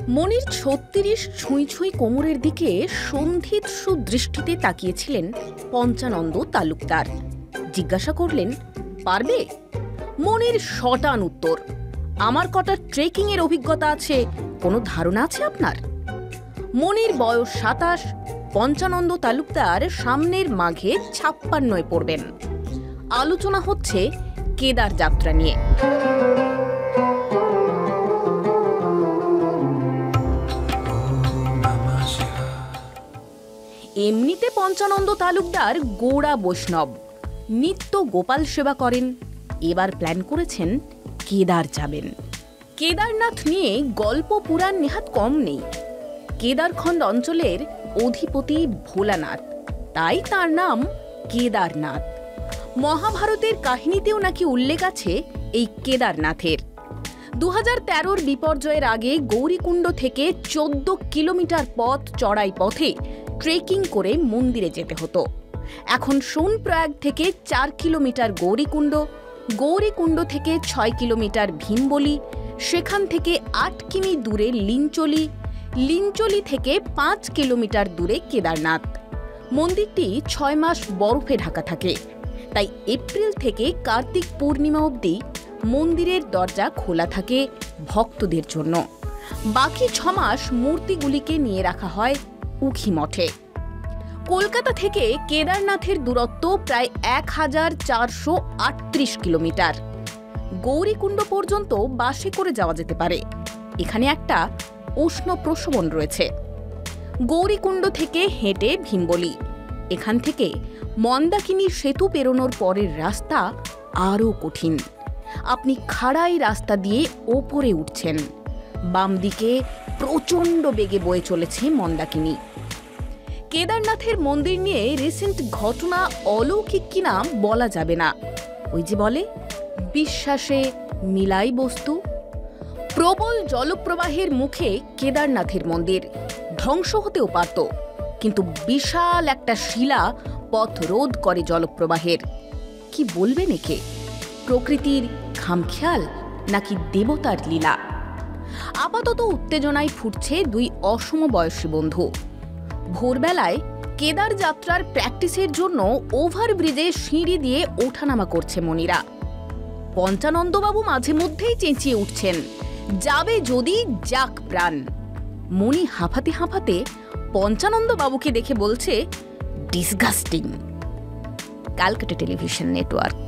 মনির ৩৬ ছুঁই ছুঁই কোমরের দিকে সন্ধিৎসু দৃষ্টিতে তাকিয়েছিলেন পঞ্চানন্দ তালুকদার। জিজ্ঞাসা করলেন, পারবে? মনির শটান উত্তর, আমার কটা ট্রেকিং এর অভিজ্ঞতা আছে, কোনো ধারণা আছে আপনার? মনির বয়স ২৭, পঞ্চানন্দ তালুকদার সামনের মাঘে ৫৬ পড়বেন। আলোচনা হচ্ছে কেদার যাত্রা নিয়ে। এমনিতে পঞ্চানন্দ তালুকদার গোড়া বৈষ্ণব, নিত্য গোপাল সেবা করেন। এবার প্ল্যান করেছেন কেদার যাবেন। কেদারনাথ নিয়ে গল্প পুরাণ নেহাত কম নেই। কেদারখণ্ড অঞ্চলের অধিপতি ভোলানাথ, তাই তার নাম কেদারনাথ। মহাভারতের কাহিনীতেও নাকি উল্লেখ আছে এই কেদারনাথের। ২০১৩ বিপর্যয়ের আগে গৌরীকুণ্ড থেকে ১৪ কিলোমিটার পথ চড়াই পথে ট্রেকিং করে মন্দিরে যেতে হতো। এখন সোনপ্রয়াগ থেকে ৪ কিলোমিটার গৌরীকুণ্ড, গৌরীকুণ্ড থেকে ৬ কিলোমিটার ভীমবলি, সেখান থেকে ৮ কিমি দূরে লিঞ্চলি, লিঞ্চলি থেকে ৫ কিলোমিটার দূরে কেদারনাথ। মন্দিরটি ৬ মাস বরফে ঢাকা থাকে, তাই এপ্রিল থেকে কার্তিক পূর্ণিমা অবধি মন্দিরের দরজা খোলা থাকে ভক্তদের জন্য। বাকি ৬ মাস মূর্তিগুলিকে নিয়ে রাখা হয় উখি মঠে। কলকাতা থেকে কেদারনাথের দূরত্ব প্রায় ১,৪৩৮ কিলোমিটার। গৌরীকুণ্ড পর্যন্ত বাসে করে যাওয়া যেতে পারে। এখানে একটা উষ্ণ প্রসবন রয়েছে। গৌরীকুণ্ড থেকে হেঁটে ভীমবলি, এখান থেকে মন্দাকিনী সেতু পেরোনোর পরের রাস্তা আরও কঠিন। আপনি খাড়াই রাস্তা দিয়ে ওপরে উঠছেন, বাম দিকে প্রচণ্ড বেগে বয়ে চলেছে মন্দাকিনী। কেদারনাথের মন্দির নিয়ে রিসেন্ট ঘটনা অলৌকিক কিনা বলা যাবে না। ওই যে বলে, বিশ্বাসে মিলাই বস্তু। প্রবল জলপ্রবাহের মুখে কেদারনাথের মন্দির, ধ্বংস হতেও পারত, কিন্তু বিশাল একটা শিলা পথ রোধ করে জলপ্রবাহের। কি বলবেন একে? প্রকৃতির খামখেয়াল নাকি দেবতার লীলা? আপাতত উত্তেজনায় ফুটছে দুই অসমবয়সী বন্ধু। ভোরবেলায় কেদার যাত্রার প্র্যাকটিসের জন্য ওভারব্রিজে সিঁড়ি দিয়ে ওঠানামা করছে মনিরা। পঞ্চানন্দবাবু মাঝে মধ্যেই চেঁচিয়ে উঠছেন, যাবে যদি যাক প্রাণ। মনি হাঁপাতে হাঁপাতে পঞ্চানন্দবাবুকে দেখে বলছে, ডিসগাস্টিং। Calcutta television network.